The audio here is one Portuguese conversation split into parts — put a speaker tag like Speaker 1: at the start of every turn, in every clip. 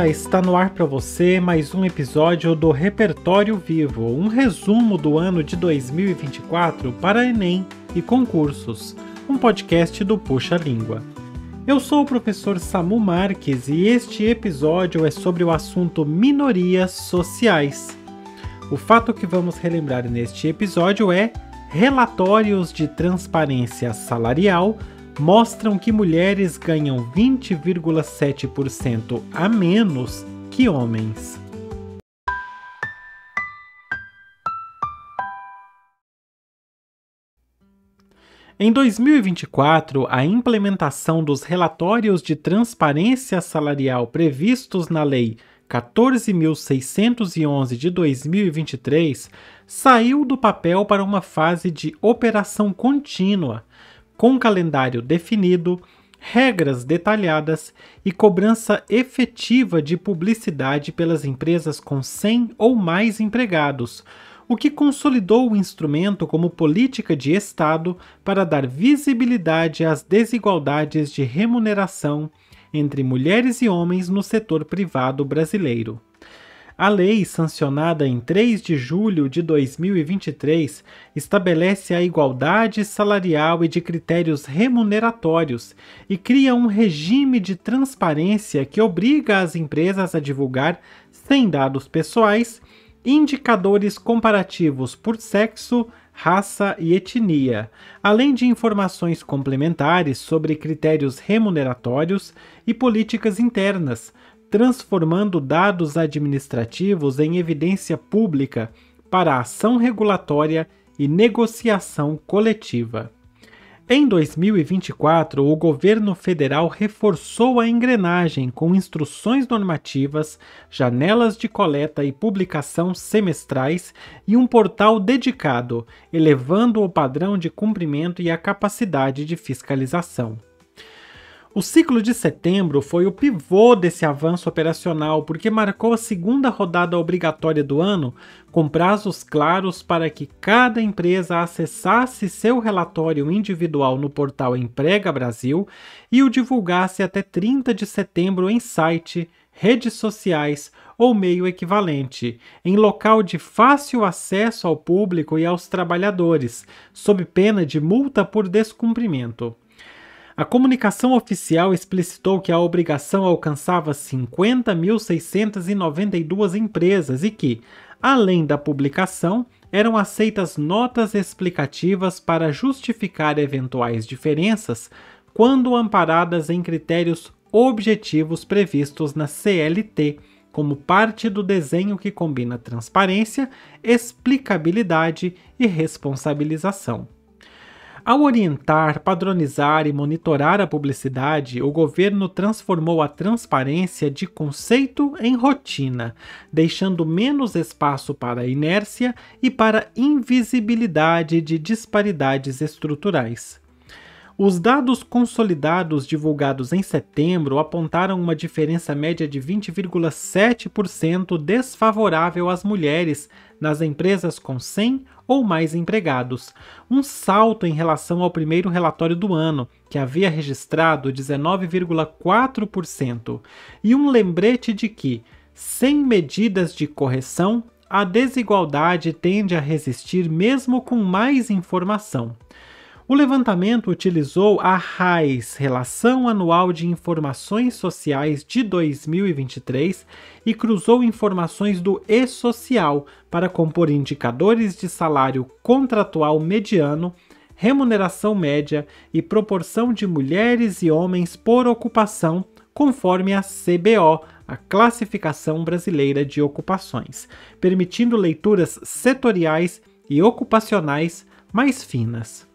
Speaker 1: Olá, está no ar para você mais um episódio do Repertório Vivo, um resumo do ano de 2024 para Enem e concursos, um podcast do Puxa Língua. Eu sou o professor Samu Marques e este episódio é sobre o assunto minorias sociais. O fato que vamos relembrar neste episódio é: relatórios de transparência salarial mostram que mulheres ganham 20,7% a menos que homens. Em 2024, a implementação dos relatórios de transparência salarial previstos na Lei 14.611 de 2023 saiu do papel para uma fase de operação contínua, com calendário definido, regras detalhadas e cobrança efetiva de publicidade pelas empresas com 100 ou mais empregados, o que consolidou o instrumento como política de Estado para dar visibilidade às desigualdades de remuneração entre mulheres e homens no setor privado brasileiro. A lei, sancionada em 3 de julho de 2023, estabelece a igualdade salarial e de critérios remuneratórios e cria um regime de transparência que obriga as empresas a divulgar, sem dados pessoais, indicadores comparativos por sexo, raça e etnia, além de informações complementares sobre critérios remuneratórios e políticas internas, transformando dados administrativos em evidência pública para ação regulatória e negociação coletiva. Em 2024, o governo federal reforçou a engrenagem com instruções normativas, janelas de coleta e publicação semestrais e um portal dedicado, elevando o padrão de cumprimento e a capacidade de fiscalização. O ciclo de setembro foi o pivô desse avanço operacional porque marcou a segunda rodada obrigatória do ano, com prazos claros para que cada empresa acessasse seu relatório individual no portal Emprega Brasil e o divulgasse até 30 de setembro em site, redes sociais ou meio equivalente, em local de fácil acesso ao público e aos trabalhadores, sob pena de multa por descumprimento. A comunicação oficial explicitou que a obrigação alcançava 50.692 empresas e que, além da publicação, eram aceitas notas explicativas para justificar eventuais diferenças quando amparadas em critérios objetivos previstos na CLT, como parte do desenho que combina transparência, explicabilidade e responsabilização. Ao orientar, padronizar e monitorar a publicidade, o governo transformou a transparência de conceito em rotina, deixando menos espaço para inércia e para invisibilidade de disparidades estruturais. Os dados consolidados divulgados em setembro apontaram uma diferença média de 20,7% desfavorável às mulheres nas empresas com 100 ou mais empregados, um salto em relação ao primeiro relatório do ano, que havia registrado 19,4%, e um lembrete de que, sem medidas de correção, a desigualdade tende a resistir mesmo com mais informação. O levantamento utilizou a RAIS, Relação Anual de Informações Sociais de 2023, e cruzou informações do E-Social para compor indicadores de salário contratual mediano, remuneração média e proporção de mulheres e homens por ocupação, conforme a CBO, a Classificação Brasileira de Ocupações, permitindo leituras setoriais e ocupacionais mais finas.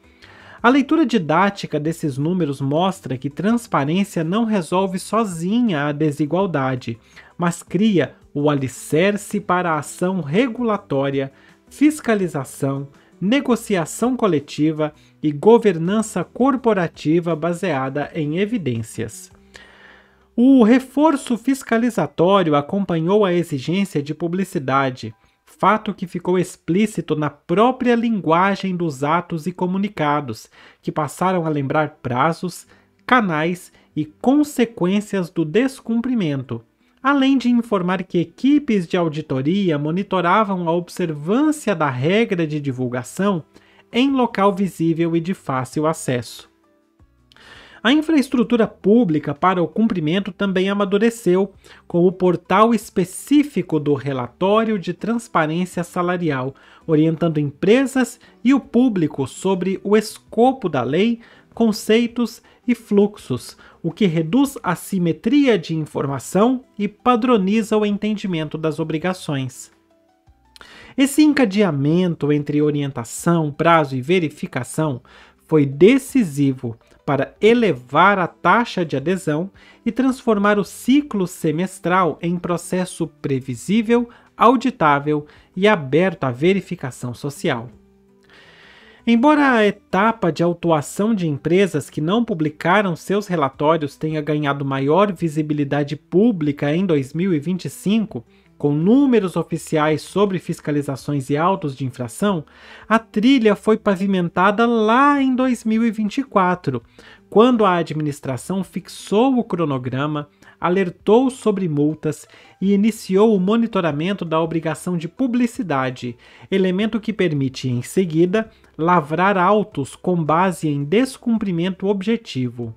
Speaker 1: A leitura didática desses números mostra que transparência não resolve sozinha a desigualdade, mas cria o alicerce para a ação regulatória, fiscalização, negociação coletiva e governança corporativa baseada em evidências. O reforço fiscalizatório acompanhou a exigência de publicidade, fato que ficou explícito na própria linguagem dos atos e comunicados, que passaram a lembrar prazos, canais e consequências do descumprimento, além de informar que equipes de auditoria monitoravam a observância da regra de divulgação em local visível e de fácil acesso. A infraestrutura pública para o cumprimento também amadureceu, com o portal específico do Relatório de Transparência Salarial, orientando empresas e o público sobre o escopo da lei, conceitos e fluxos, o que reduz a simetria de informação e padroniza o entendimento das obrigações. Esse encadeamento entre orientação, prazo e verificação foi decisivo para elevar a taxa de adesão e transformar o ciclo semestral em processo previsível, auditável e aberto à verificação social. Embora a etapa de autuação de empresas que não publicaram seus relatórios tenha ganhado maior visibilidade pública em 2025, com números oficiais sobre fiscalizações e autos de infração, a trilha foi pavimentada lá em 2024, quando a administração fixou o cronograma, alertou sobre multas e iniciou o monitoramento da obrigação de publicidade, elemento que permite, em seguida, lavrar autos com base em descumprimento objetivo.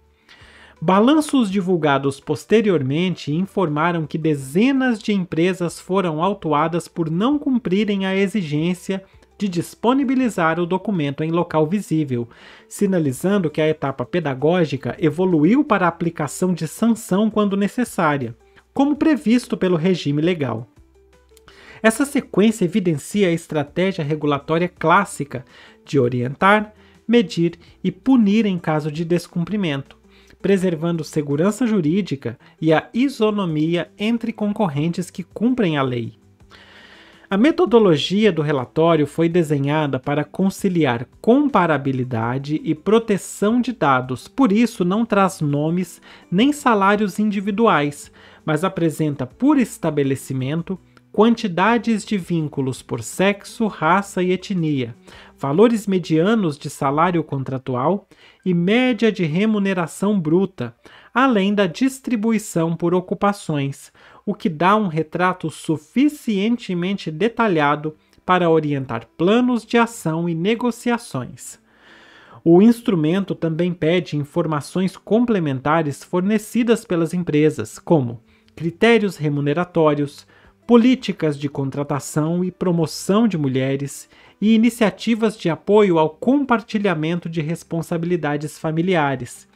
Speaker 1: Balanços divulgados posteriormente informaram que dezenas de empresas foram autuadas por não cumprirem a exigência de disponibilizar o documento em local visível, sinalizando que a etapa pedagógica evoluiu para a aplicação de sanção quando necessária, como previsto pelo regime legal. Essa sequência evidencia a estratégia regulatória clássica de orientar, medir e punir em caso de descumprimento, preservando segurança jurídica e a isonomia entre concorrentes que cumprem a lei. A metodologia do relatório foi desenhada para conciliar comparabilidade e proteção de dados, por isso não traz nomes nem salários individuais, mas apresenta por estabelecimento quantidades de vínculos por sexo, raça e etnia, valores medianos de salário contratual e média de remuneração bruta, além da distribuição por ocupações, o que dá um retrato suficientemente detalhado para orientar planos de ação e negociações. O instrumento também pede informações complementares fornecidas pelas empresas, como critérios remuneratórios, políticas de contratação e promoção de mulheres e iniciativas de apoio ao compartilhamento de responsabilidades familiares,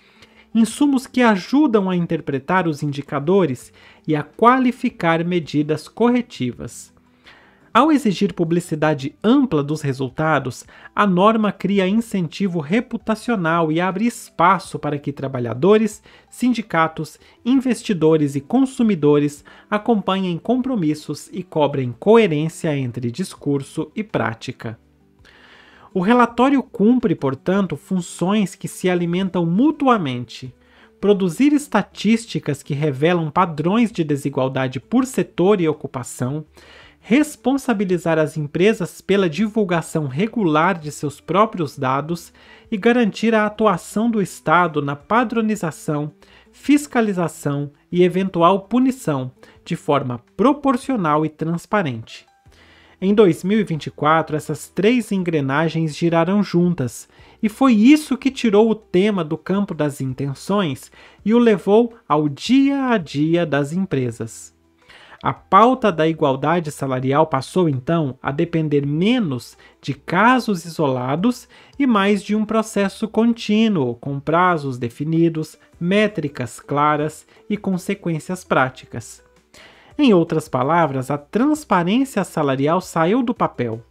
Speaker 1: insumos que ajudam a interpretar os indicadores e a qualificar medidas corretivas. Ao exigir publicidade ampla dos resultados, a norma cria incentivo reputacional e abre espaço para que trabalhadores, sindicatos, investidores e consumidores acompanhem compromissos e cobrem coerência entre discurso e prática. O relatório cumpre, portanto, funções que se alimentam mutuamente. Produzir estatísticas que revelam padrões de desigualdade por setor e ocupação, responsabilizar as empresas pela divulgação regular de seus próprios dados e garantir a atuação do Estado na padronização, fiscalização e eventual punição, de forma proporcional e transparente. Em 2024, essas três engrenagens giraram juntas, e foi isso que tirou o tema do campo das intenções e o levou ao dia a dia das empresas. A pauta da igualdade salarial passou, então, a depender menos de casos isolados e mais de um processo contínuo, com prazos definidos, métricas claras e consequências práticas. Em outras palavras, a transparência salarial saiu do papel.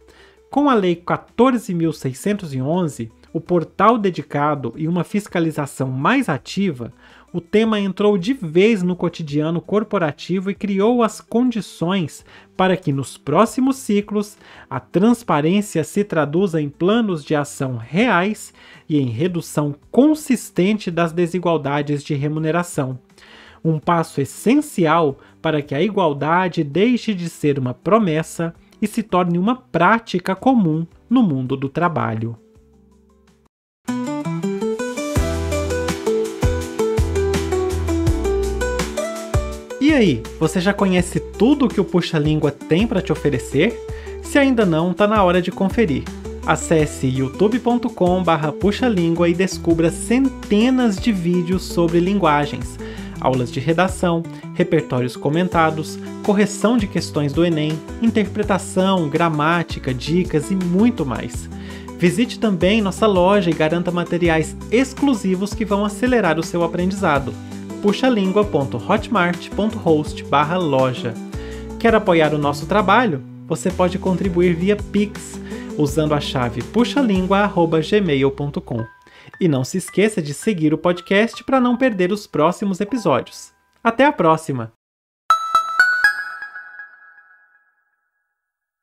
Speaker 1: Com a Lei 14.611, o portal dedicado e uma fiscalização mais ativa, o tema entrou de vez no cotidiano corporativo e criou as condições para que nos próximos ciclos a transparência se traduza em planos de ação reais e em redução consistente das desigualdades de remuneração. Um passo essencial para que a igualdade deixe de ser uma promessa e se torne uma prática comum no mundo do trabalho. E E aí, você já conhece tudo o que o Puxa Língua tem para te oferecer? Se ainda não, tá na hora de conferir. Acesse youtube.com/puxalíngua e descubra centenas de vídeos sobre linguagens, aulas de redação, repertórios comentados, correção de questões do Enem, interpretação, gramática, dicas e muito mais. Visite também nossa loja e garanta materiais exclusivos que vão acelerar o seu aprendizado. puxalingua.hotmart.host/loja. Quer apoiar o nosso trabalho? Você pode contribuir via Pix, usando a chave puxalingua@gmail.com. E não se esqueça de seguir o podcast para não perder os próximos episódios. Até a próxima!